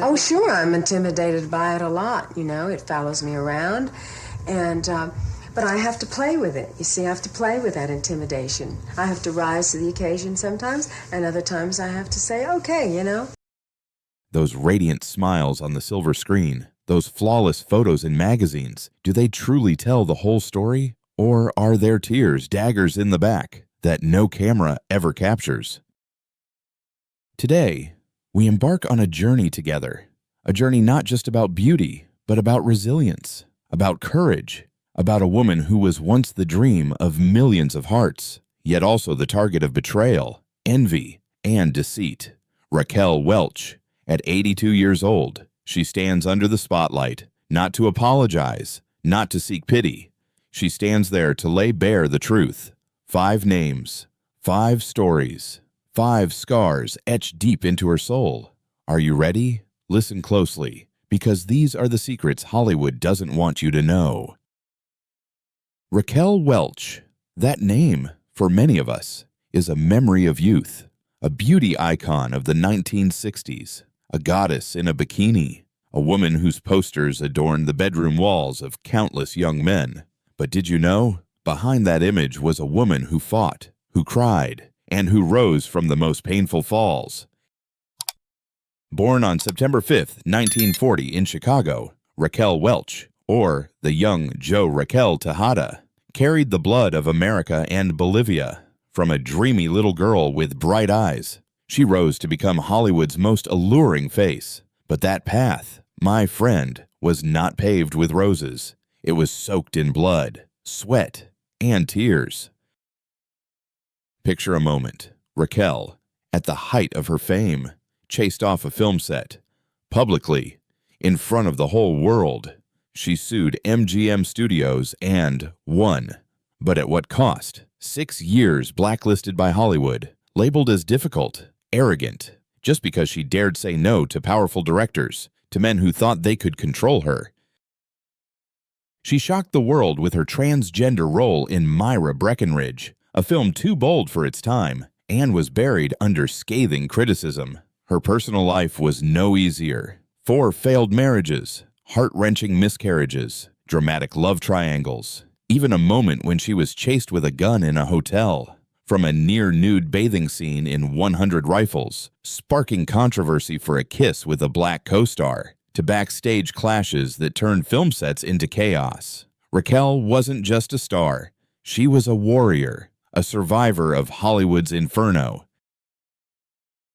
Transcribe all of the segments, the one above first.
Oh, sure, I'm intimidated by it a lot. It follows me around, and but I have to play with it. You see, I have to play with that intimidation. I have to rise to the occasion sometimes, and other times I have to say, okay. Those radiant smiles on the silver screen, those flawless photos in magazines, do they truly tell the whole story? Or are their tears daggers in the back that no camera ever captures? Today, we embark on a journey together, a journey not just about beauty, but about resilience, about courage, about a woman who was once the dream of millions of hearts, yet also the target of betrayal, envy, and deceit. Raquel Welch. At 82 years old, she stands under the spotlight, not to apologize, not to seek pity. She stands there to lay bare the truth. 5 names, 5 stories, 5 scars etched deep into her soul. Are you ready? Listen closely, because these are the secrets Hollywood doesn't want you to know. Raquel Welch. That name, for many of us, is a memory of youth, a beauty icon of the 1960s. A goddess in a bikini, a woman whose posters adorned the bedroom walls of countless young men. But did you know? Behind that image was a woman who fought, who cried, and who rose from the most painful falls. Born on September 5, 1940 in Chicago, Raquel Welch, or the young Joe Raquel Tejada, carried the blood of America and Bolivia. From a dreamy little girl with bright eyes, she rose to become Hollywood's most alluring face. But that path, my friend, was not paved with roses. It was soaked in blood, sweat, and tears. Picture a moment. Raquel, at the height of her fame, chased off a film set. Publicly, in front of the whole world, she sued MGM Studios and won. But at what cost? 6 years blacklisted by Hollywood, labeled as difficult, arrogant, just because she dared say no to powerful directors, to men who thought they could control her. She shocked the world with her transgender role in Myra Breckenridge, a film too bold for its time, and was buried under scathing criticism. Her personal life was no easier. 4 failed marriages, heart-wrenching miscarriages, dramatic love triangles, even a moment when she was chased with a gun in a hotel. From a near-nude bathing scene in 100 Rifles, sparking controversy for a kiss with a black co-star, to backstage clashes that turned film sets into chaos. Raquel wasn't just a star. She was a warrior, a survivor of Hollywood's inferno.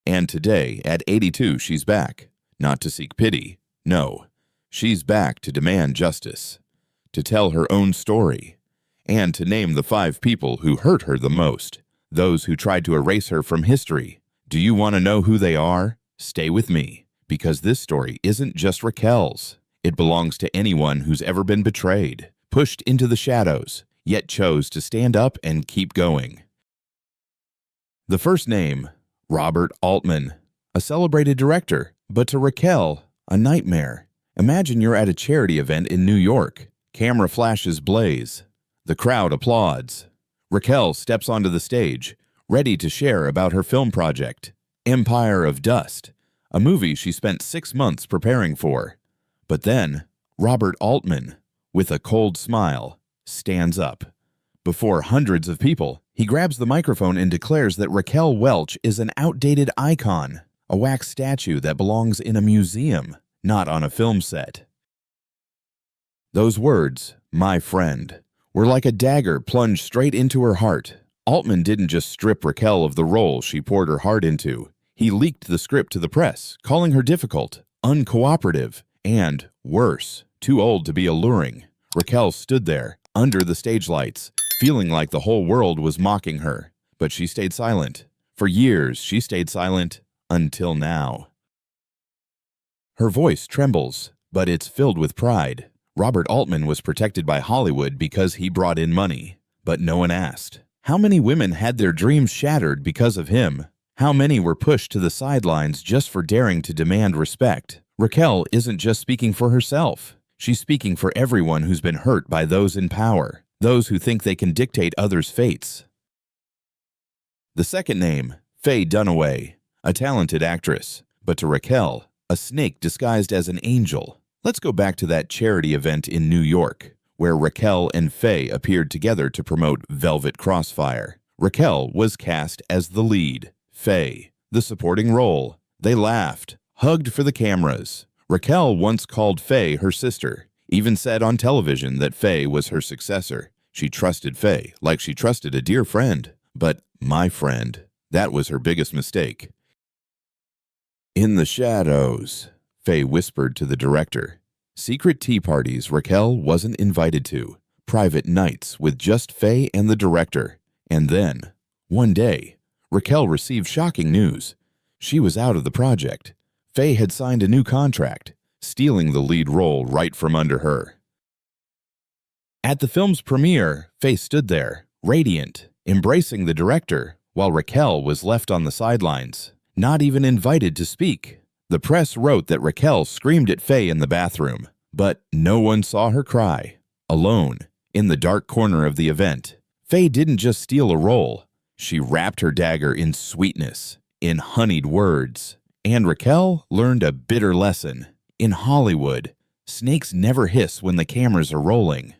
And today, at 82, she's back. Not to seek pity. No, she's back to demand justice, to tell her own story, and to name the 5 people who hurt her the most. Those who tried to erase her from history. Do you want to know who they are? Stay with me, because this story isn't just Raquel's. It belongs to anyone who's ever been betrayed, pushed into the shadows, yet chose to stand up and keep going. The first name, Robert Altman, a celebrated director, but to Raquel, a nightmare. Imagine you're at a charity event in New York. Camera flashes blaze. The crowd applauds. Raquel steps onto the stage, ready to share about her film project, Empire of Dust, a movie she spent 6 months preparing for. But then, Robert Altman, with a cold smile, stands up. Before hundreds of people, he grabs the microphone and declares that Raquel Welch is an outdated icon, a wax statue that belongs in a museum, not on a film set. Those words, my friend, were like a dagger plunged straight into her heart. Altman didn't just strip Raquel of the role she poured her heart into. He leaked the script to the press, calling her difficult, uncooperative, and, worse, too old to be alluring. Raquel stood there, under the stage lights, feeling like the whole world was mocking her. But she stayed silent. For years, she stayed silent, until now. Her voice trembles, but it's filled with pride. Robert Altman was protected by Hollywood because he brought in money, but no one asked. How many women had their dreams shattered because of him? How many were pushed to the sidelines just for daring to demand respect? Raquel isn't just speaking for herself. She's speaking for everyone who's been hurt by those in power, those who think they can dictate others' fates. The second name, Faye Dunaway, a talented actress, but to Raquel, a snake disguised as an angel. Let's go back to that charity event in New York, where Raquel and Faye appeared together to promote Velvet Crossfire. Raquel was cast as the lead, Faye, the supporting role. They laughed, hugged for the cameras. Raquel once called Faye her sister, even said on television that Faye was her successor. She trusted Faye like she trusted a dear friend. But my friend, that was her biggest mistake. In the shadows, Faye whispered to the director. Secret tea parties Raquel wasn't invited to. Private nights with just Faye and the director. And then, one day, Raquel received shocking news. She was out of the project. Faye had signed a new contract, stealing the lead role right from under her. At the film's premiere, Faye stood there, radiant, embracing the director, while Raquel was left on the sidelines, not even invited to speak. The press wrote that Raquel screamed at Faye in the bathroom, but no one saw her cry. Alone, in the dark corner of the event, Faye didn't just steal a role. She wrapped her dagger in sweetness, in honeyed words. And Raquel learned a bitter lesson. In Hollywood, snakes never hiss when the cameras are rolling.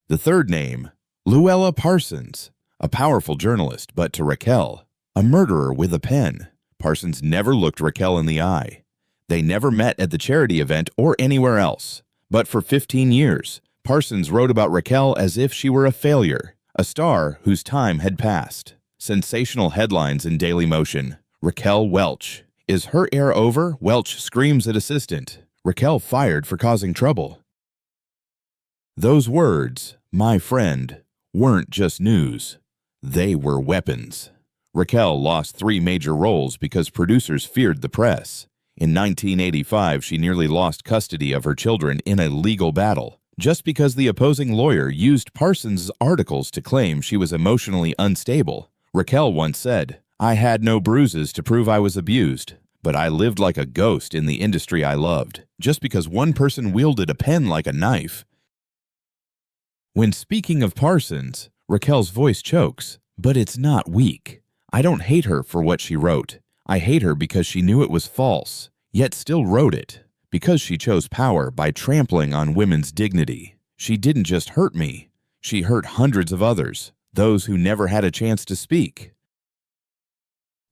The third name, Louella Parsons, a powerful journalist, but to Raquel, a murderer with a pen. Parsons never looked Raquel in the eye. They never met at the charity event or anywhere else. But for 15 years, Parsons wrote about Raquel as if she were a failure, a star whose time had passed. Sensational headlines in Daily Motion. Raquel Welch. Is her era over? Welch screams at assistant. Raquel fired for causing trouble. Those words, my friend, weren't just news. They were weapons. Raquel lost 3 major roles because producers feared the press. In 1985, she nearly lost custody of her children in a legal battle, just because the opposing lawyer used Parsons' articles to claim she was emotionally unstable. Raquel once said, I had no bruises to prove I was abused, but I lived like a ghost in the industry I loved, just because one person wielded a pen like a knife. When speaking of Parsons, Raquel's voice chokes, but it's not weak. I don't hate her for what she wrote. I hate her because she knew it was false, yet still wrote it. Because she chose power by trampling on women's dignity. She didn't just hurt me. She hurt hundreds of others, those who never had a chance to speak.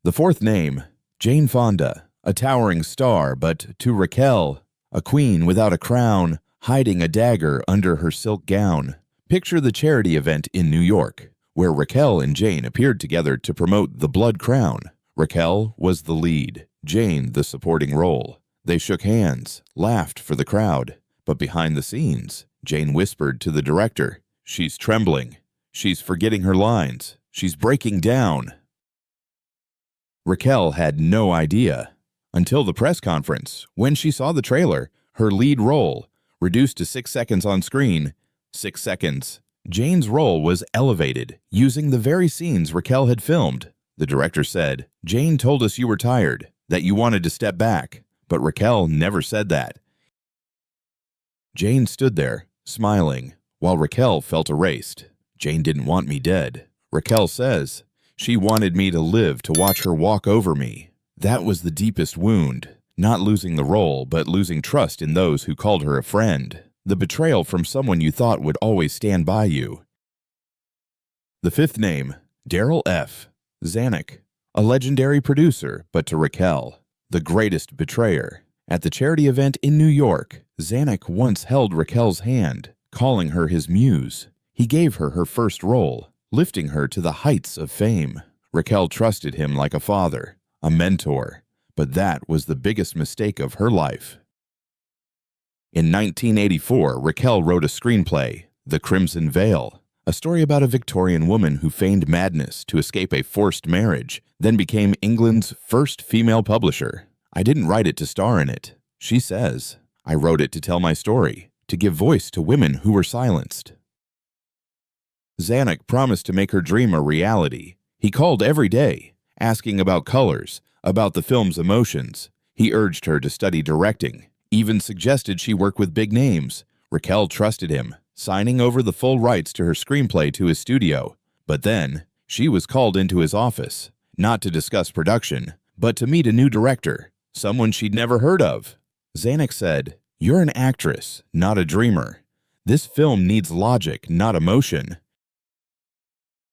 The fourth name, Jane Fonda, a towering star, but to Raquel, a queen without a crown, hiding a dagger under her silk gown. Picture the charity event in New York, where Raquel and Jane appeared together to promote the Blood Crown. Raquel was the lead, Jane the supporting role. They shook hands, laughed for the crowd, but behind the scenes, Jane whispered to the director, she's trembling, she's forgetting her lines, she's breaking down. Raquel had no idea until the press conference, when she saw the trailer, her lead role, reduced to 6 seconds on screen. 6 seconds. Jane's role was elevated, using the very scenes Raquel had filmed. The director said, Jane told us you were tired, that you wanted to step back, but Raquel never said that. Jane stood there, smiling, while Raquel felt erased. Jane didn't want me dead. Raquel says, she wanted me to live to watch her walk over me. That was the deepest wound, not losing the role, but losing trust in those who called her a friend. The betrayal from someone you thought would always stand by you. The fifth name, Darryl F. Zanuck, a legendary producer, but to Raquel, the greatest betrayer. At the charity event in New York, Zanuck once held Raquel's hand, calling her his muse. He gave her her first role, lifting her to the heights of fame. Raquel trusted him like a father, a mentor, but that was the biggest mistake of her life. In 1984, Raquel wrote a screenplay, The Crimson Veil, a story about a Victorian woman who feigned madness to escape a forced marriage, then became England's first female publisher. I didn't write it to star in it, she says. I wrote it to tell my story, to give voice to women who were silenced. Zanuck promised to make her dream a reality. He called every day, asking about colors, about the film's emotions. He urged her to study directing, even suggested she work with big names. Raquel trusted him, signing over the full rights to her screenplay to his studio. But then, she was called into his office, not to discuss production, but to meet a new director, someone she'd never heard of. Zanuck said, "You're an actress, not a dreamer. This film needs logic, not emotion."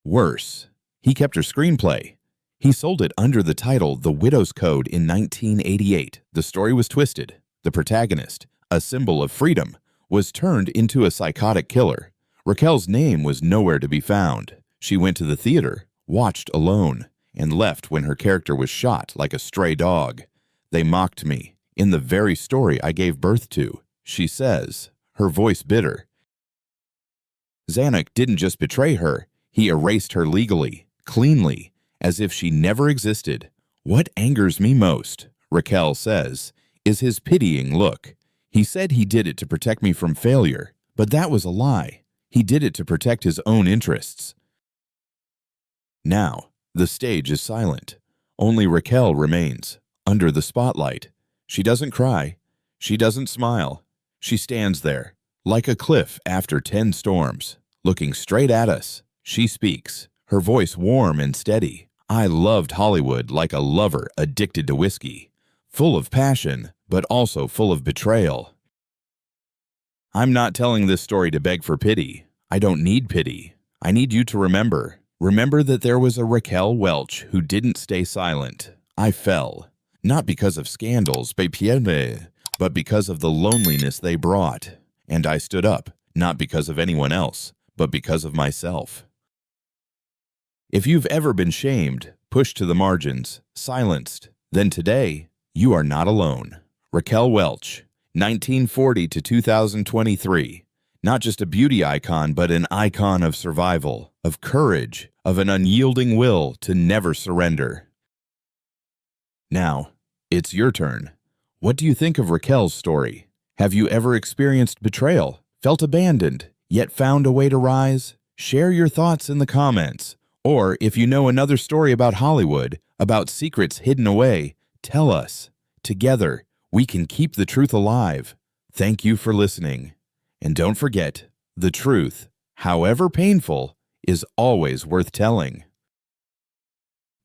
Worse, he kept her screenplay. He sold it under the title The Widow's Code in 1988. The story was twisted. The protagonist, a symbol of freedom, was turned into a psychotic killer. Raquel's name was nowhere to be found. She went to the theater, watched alone, and left when her character was shot like a stray dog. "They mocked me in the very story I gave birth to," she says, her voice bitter. Zanuck didn't just betray her, he erased her legally, cleanly, as if she never existed. "What angers me most," Raquel says, "is his pitying look. He said he did it to protect me from failure, but that was a lie. He did it to protect his own interests." Now, the stage is silent. Only Raquel remains, under the spotlight. She doesn't cry. She doesn't smile. She stands there, like a cliff after 10 storms, looking straight at us. She speaks, her voice warm and steady. "I loved Hollywood like a lover addicted to whiskey, full of passion, but also full of betrayal. I'm not telling this story to beg for pity. I don't need pity. I need you to remember. Remember that there was a Raquel Welch who didn't stay silent. I fell, not because of scandals, but because of the loneliness they brought. And I stood up, not because of anyone else, but because of myself." If you've ever been shamed, pushed to the margins, silenced, then today, you are not alone. Raquel Welch, 1940 to 2023. Not just a beauty icon, but an icon of survival, of courage, of an unyielding will to never surrender. Now, it's your turn. What do you think of Raquel's story? Have you ever experienced betrayal, felt abandoned, yet found a way to rise? Share your thoughts in the comments. Or if you know another story about Hollywood, about secrets hidden away, tell us. Together, we can keep the truth alive. Thank you for listening. And don't forget, the truth, however painful, is always worth telling.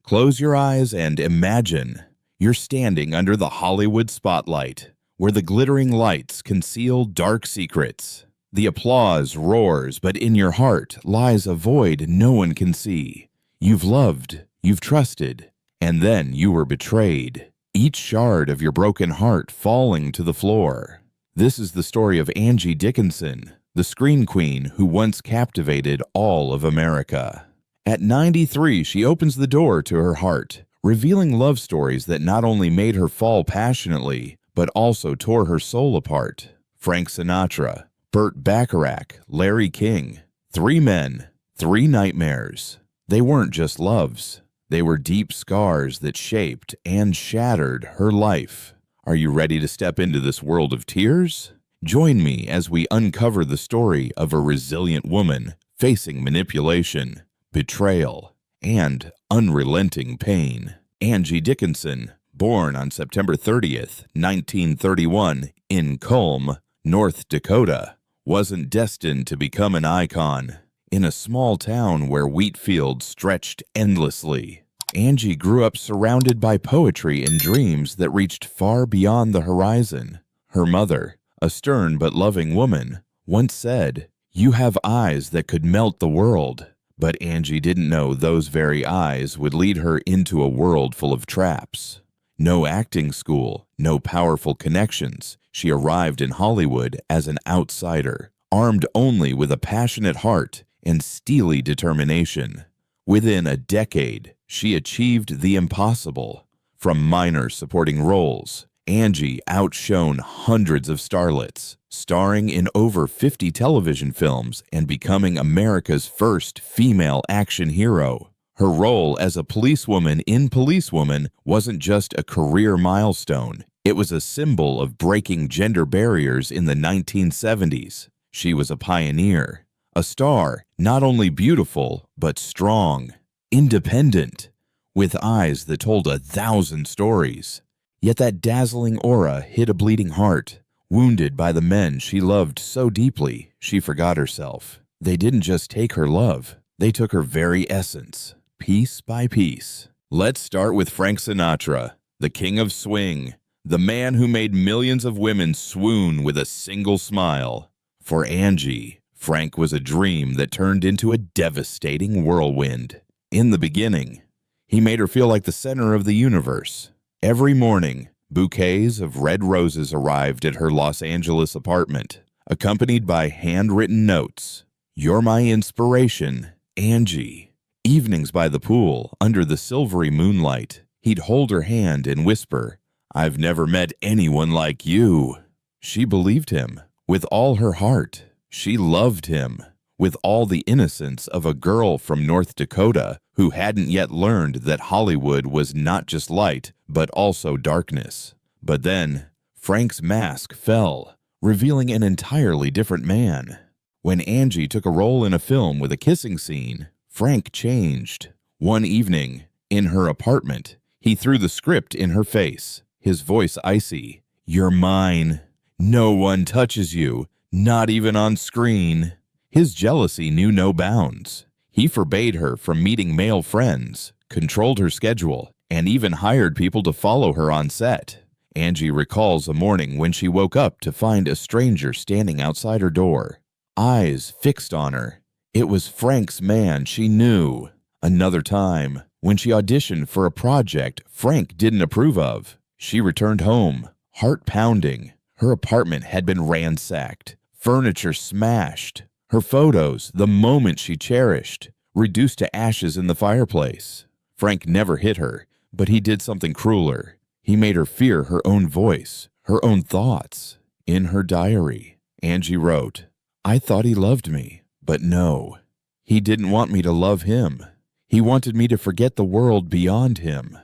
Close your eyes and imagine you're standing under the Hollywood spotlight, where the glittering lights conceal dark secrets. The applause roars, but in your heart lies a void no one can see. You've loved, you've trusted, and then you were betrayed. Each shard of your broken heart falling to the floor. This is the story of Angie Dickinson, the screen queen who once captivated all of America. At 93, she opens the door to her heart, revealing love stories that not only made her fall passionately, but also tore her soul apart. Frank Sinatra, Burt Bacharach, Larry King. 3 men, 3 nightmares. They weren't just loves. They were deep scars that shaped and shattered her life. Are you ready to step into this world of tears? Join me as we uncover the story of a resilient woman facing manipulation, betrayal, and unrelenting pain. Angie Dickinson, born on September 30th, 1931, in Culm, North Dakota, wasn't destined to become an icon. In a small town where wheat fields stretched endlessly, Angie grew up surrounded by poetry and dreams that reached far beyond the horizon. Her mother, a stern but loving woman, once said, "You have eyes that could melt the world." But Angie didn't know those very eyes would lead her into a world full of traps. No acting school, no powerful connections. She arrived in Hollywood as an outsider, armed only with a passionate heart and steely determination. Within a decade, she achieved the impossible. From minor supporting roles, Angie outshone hundreds of starlets, starring in over 50 television films and becoming America's first female action hero. Her role as a policewoman in Policewoman wasn't just a career milestone. It was a symbol of breaking gender barriers in the 1970s. She was a pioneer, a star, not only beautiful, but strong, independent, with eyes that told 1,000 stories. Yet that dazzling aura hid a bleeding heart. Wounded by the men she loved so deeply, she forgot herself. They didn't just take her love, they took her very essence, piece by piece. Let's start with Frank Sinatra, the king of swing, The man who made millions of women swoon with a single smile. For Angie, Frank was a dream that turned into a devastating whirlwind. In the beginning, he made her feel like the center of the universe. Every morning, bouquets of red roses arrived at her Los Angeles apartment, accompanied by handwritten notes. "You're my inspiration, Angie." Evenings by the pool, under the silvery moonlight, he'd hold her hand and whisper, "I've never met anyone like you." She believed him with all her heart. She loved him with all the innocence of a girl from North Dakota who hadn't yet learned that Hollywood was not just light, but also darkness. But then, Frank's mask fell, revealing an entirely different man. When Angie took a role in a film with a kissing scene, Frank changed. One evening, in her apartment, he threw the script in her face, his voice icy. "You're mine. No one touches you, not even on screen." His jealousy knew no bounds. He forbade her from meeting male friends, controlled her schedule, and even hired people to follow her on set. Angie recalls a morning when she woke up to find a stranger standing outside her door, eyes fixed on her. It was Frank's man she knew. Another time, when she auditioned for a project Frank didn't approve of, she returned home, heart pounding. Her apartment had been ransacked, furniture smashed, her photos, the moment she cherished, reduced to ashes in the fireplace. Frank never hit her, but he did something crueler. He made her fear her own voice, her own thoughts. In her diary, Angie wrote, "I thought he loved me, but no. He didn't want me to love him. He wanted me to forget the world beyond him."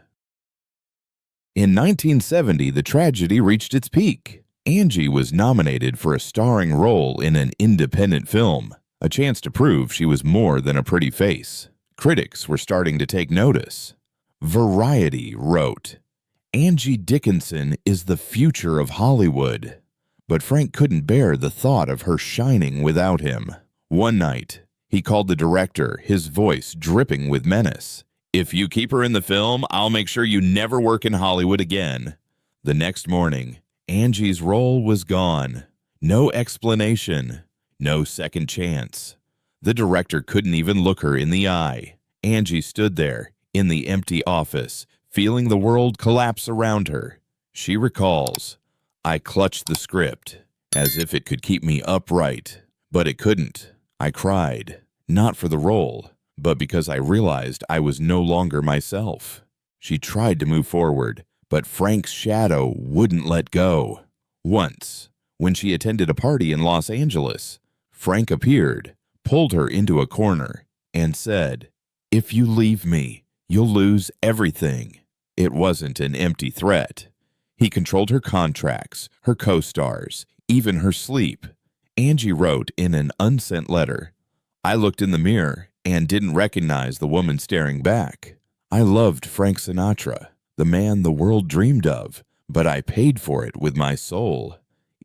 In 1970, the tragedy reached its peak. Angie was nominated for a starring role in an independent film, a chance to prove she was more than a pretty face. Critics were starting to take notice. Variety wrote, "Angie Dickinson is the future of Hollywood." But Frank couldn't bear the thought of her shining without him. One night, he called the director, his voice dripping with menace. "If you keep her in the film, I'll make sure you never work in Hollywood again." The next morning, Angie's role was gone. No explanation, no second chance. The director couldn't even look her in the eye. Angie stood there, in the empty office, feeling the world collapse around her. She recalls, "I clutched the script, as if it could keep me upright, but it couldn't. I cried, not for the role, but because I realized I was no longer myself." She tried to move forward, but Frank's shadow wouldn't let go. Once, when she attended a party in Los Angeles, Frank appeared, pulled her into a corner, and said, "If you leave me, you'll lose everything." It wasn't an empty threat. He controlled her contracts, her co-stars, even her sleep. Angie wrote in an unsent letter, "I looked in the mirror and didn't recognize the woman staring back. I loved Frank Sinatra, the man the world dreamed of, but I paid for it with my soul.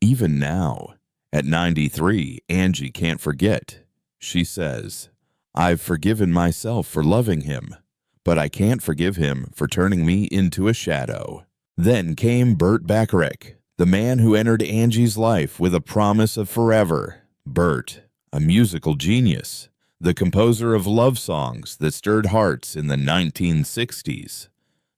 Even now, at 93, Angie can't forget. She says, I've forgiven myself for loving him, but I can't forgive him for turning me into a shadow." Then came Burt Bacharach, the man who entered Angie's life with a promise of forever. Burt, a musical genius, the composer of love songs that stirred hearts in the 1960s.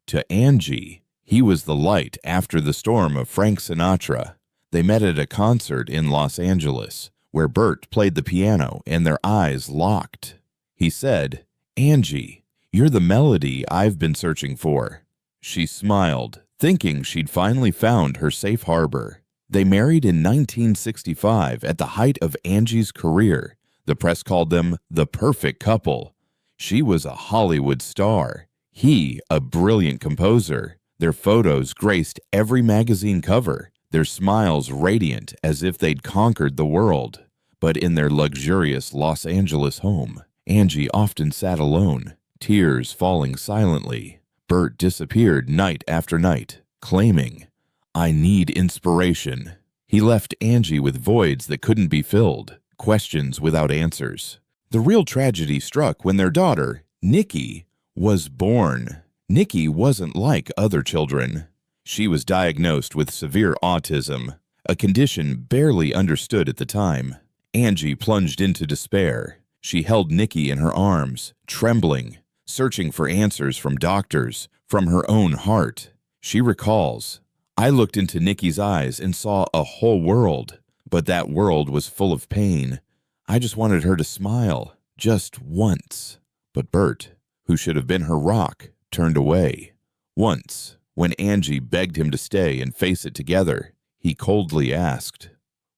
To Angie, he was the light after the storm of Frank Sinatra. They met at a concert in Los Angeles, where Burt played the piano and their eyes locked. He said, "Angie, you're the melody I've been searching for." She smiled, thinking she'd finally found her safe harbor. They married in 1965 at the height of Angie's career. The press called them the perfect couple. She was a Hollywood star. He, a brilliant composer. Their photos graced every magazine cover, their smiles radiant as if they'd conquered the world. But in their luxurious Los Angeles home, Angie often sat alone, tears falling silently. Burt disappeared night after night, claiming, "I need inspiration." He left Angie with voids that couldn't be filled, questions without answers. The real tragedy struck when their daughter, Nikki, was born. Nikki wasn't like other children. She was diagnosed with severe autism, a condition barely understood at the time. Angie plunged into despair. She held Nikki in her arms, trembling, searching for answers from doctors, from her own heart. She recalls, "I looked into Nikki's eyes and saw a whole world, but that world was full of pain. I just wanted her to smile, just once." But Bert, who should have been her rock, turned away. Once, when Angie begged him to stay and face it together, he coldly asked,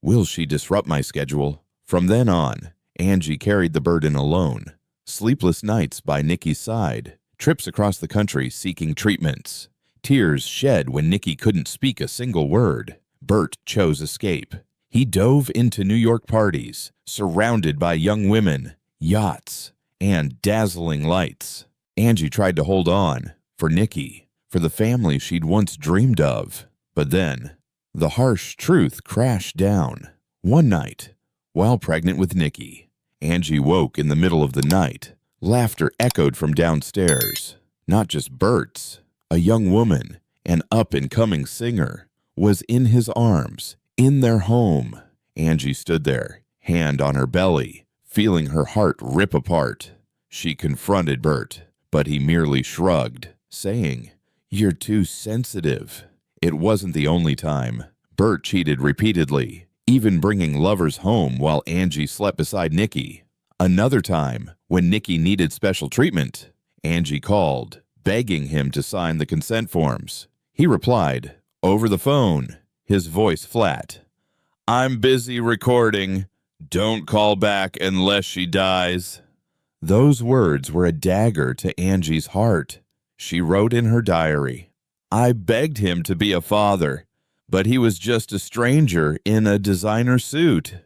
"Will she disrupt my schedule?" From then on, Angie carried the burden alone. Sleepless nights by Nikki's side, trips across the country seeking treatments, tears shed when Nikki couldn't speak a single word. Bert chose escape. He dove into New York parties, surrounded by young women, yachts, and dazzling lights. Angie tried to hold on, for Nikki, for the family she'd once dreamed of. But then, the harsh truth crashed down. One night, while pregnant with Nikki, Angie woke in the middle of the night. Laughter echoed from downstairs. Not just Bert's. A young woman, an up-and-coming singer, was in his arms, in their home. Angie stood there, hand on her belly, feeling her heart rip apart. She confronted Bert, but he merely shrugged, saying, "You're too sensitive." It wasn't the only time. Bert cheated repeatedly, even bringing lovers home while Angie slept beside Nikki. Another time, when Nikki needed special treatment, Angie called, begging him to sign the consent forms. He replied, over the phone, his voice flat, "I'm busy recording. Don't call back unless she dies." Those words were a dagger to Angie's heart. She wrote in her diary, "I begged him to be a father, but he was just a stranger in a designer suit."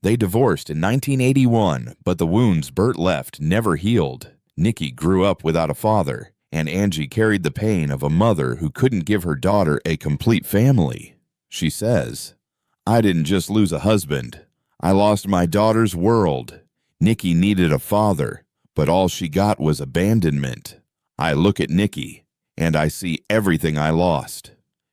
They divorced in 1981, but the wounds Bert left never healed. Nikki grew up without a father, and Angie carried the pain of a mother who couldn't give her daughter a complete family. She says, "I didn't just lose a husband. I lost my daughter's world. Nikki needed a father, but all she got was abandonment. I look at Nikki, and I see everything I lost."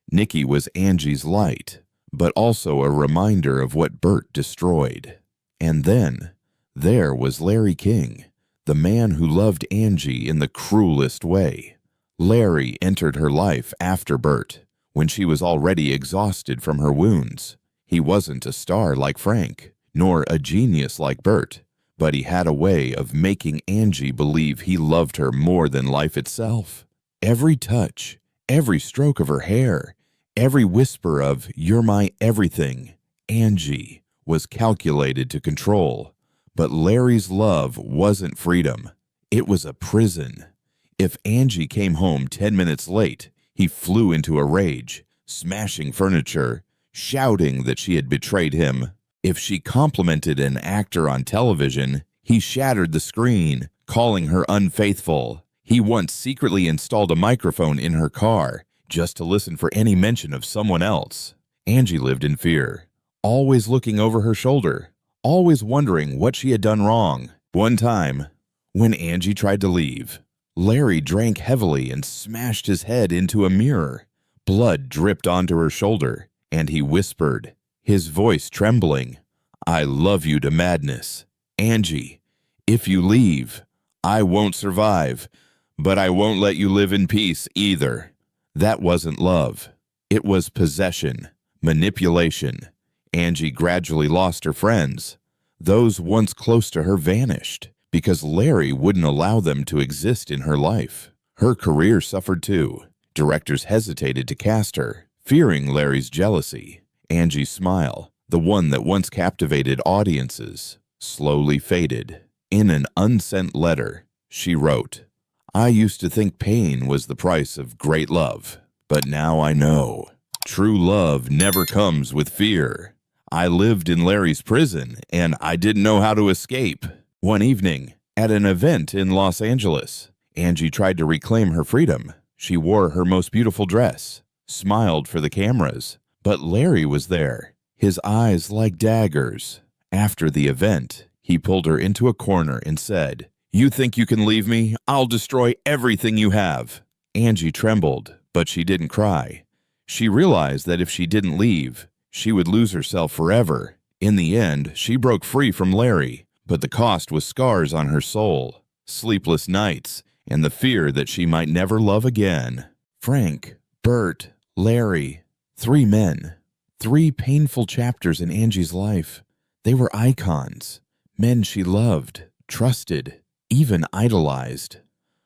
Nikki was Angie's light, but also a reminder of what Bert destroyed. And then, there was Larry King, the man who loved Angie in the cruelest way. Larry entered her life after Bert, when she was already exhausted from her wounds. He wasn't a star like Frank, nor a genius like Bert, but he had a way of making Angie believe he loved her more than life itself. Every touch, every stroke of her hair, every whisper of "you're my everything," Angie, was calculated to control. But Larry's love wasn't freedom. It was a prison. If Angie came home 10 minutes late, he flew into a rage, smashing furniture, shouting that she had betrayed him. If she complimented an actor on television, he shattered the screen, calling her unfaithful. He once secretly installed a microphone in her car just to listen for any mention of someone else. Angie lived in fear, always looking over her shoulder, always wondering what she had done wrong. One time, when Angie tried to leave, Larry drank heavily and smashed his head into a mirror. Blood dripped onto her shoulder, and he whispered, his voice trembling, "I love you to madness. Angie, if you leave, I won't survive, but I won't let you live in peace either." That wasn't love. It was possession, manipulation. Angie gradually lost her friends. Those once close to her vanished because Larry wouldn't allow them to exist in her life. Her career suffered too. Directors hesitated to cast her, fearing Larry's jealousy. Angie's smile, the one that once captivated audiences, slowly faded. In an unsent letter, she wrote, "I used to think pain was the price of great love, but now I know. True love never comes with fear. I lived in Larry's prison, and I didn't know how to escape." One evening, at an event in Los Angeles, Angie tried to reclaim her freedom. She wore her most beautiful dress, smiled for the cameras, but Larry was there, his eyes like daggers. After the event, he pulled her into a corner and said, "You think you can leave me? I'll destroy everything you have." Angie trembled, but she didn't cry. She realized that if she didn't leave, she would lose herself forever. In the end, she broke free from Larry, but the cost was scars on her soul, sleepless nights, and the fear that she might never love again. Frank, Bert, Larry, 3 men. 3 painful chapters in Angie's life. They were icons, men she loved, trusted, even idolized.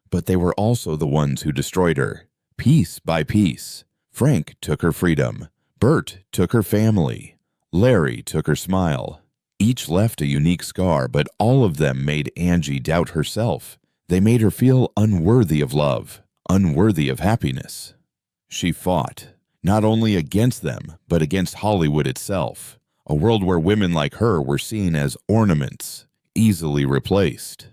But they were also the ones who destroyed her, piece by piece. Frank took her freedom. Bert took her family. Larry took her smile. Each left a unique scar, but all of them made Angie doubt herself. They made her feel unworthy of love, unworthy of happiness. She fought, not only against them, but against Hollywood itself, a world where women like her were seen as ornaments, easily replaced.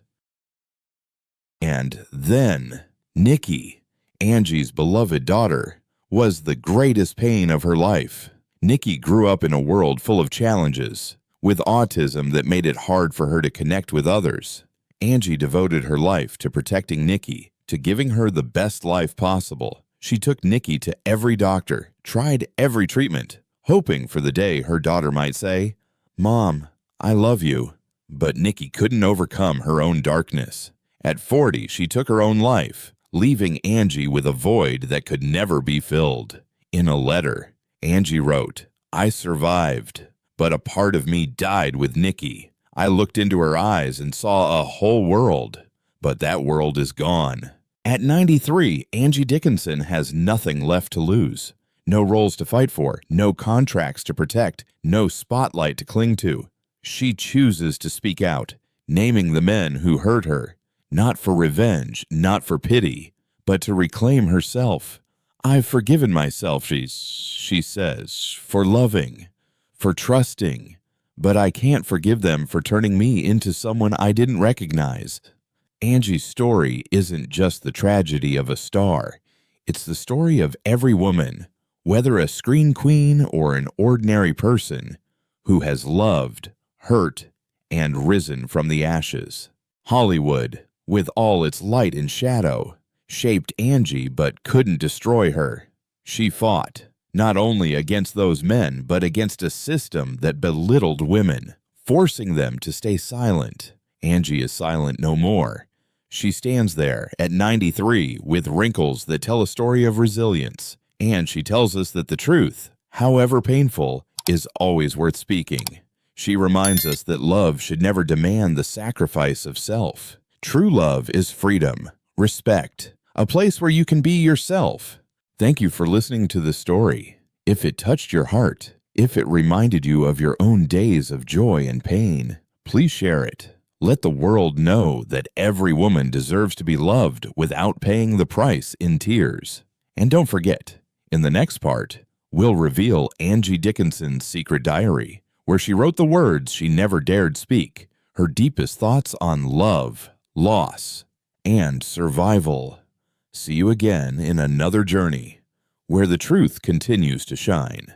And then, Nikki, Angie's beloved daughter, was the greatest pain of her life. Nikki grew up in a world full of challenges, with autism that made it hard for her to connect with others. Angie devoted her life to protecting Nikki, to giving her the best life possible. She took Nikki to every doctor, tried every treatment, hoping for the day her daughter might say, "Mom, I love you." But Nikki couldn't overcome her own darkness. At 40, she took her own life, leaving Angie with a void that could never be filled. In a letter, Angie wrote, "I survived, but a part of me died with Nikki. I looked into her eyes and saw a whole world, but that world is gone." At 93, Angie Dickinson has nothing left to lose. No roles to fight for, no contracts to protect, no spotlight to cling to. She chooses to speak out, naming the men who hurt her, not for revenge, not for pity, but to reclaim herself. "I've forgiven myself," she says, "for loving, for trusting, but I can't forgive them for turning me into someone I didn't recognize." Angie's story isn't just the tragedy of a star. It's the story of every woman, whether a screen queen or an ordinary person, who has loved, hurt, and risen from the ashes. Hollywood, with all its light and shadow, shaped Angie but couldn't destroy her. She fought, not only against those men, but against a system that belittled women, forcing them to stay silent. Angie is silent no more. She stands there at 93 with wrinkles that tell a story of resilience, and she tells us that the truth, however painful, is always worth speaking. She reminds us that love should never demand the sacrifice of self. True love is freedom, respect, a place where you can be yourself. Thank you for listening to this story. If it touched your heart, if it reminded you of your own days of joy and pain, please share it. Let the world know that every woman deserves to be loved without paying the price in tears. And don't forget, in the next part, we'll reveal Angie Dickinson's secret diary, where she wrote the words she never dared speak, her deepest thoughts on love, loss, and survival. See you again in another journey, where the truth continues to shine.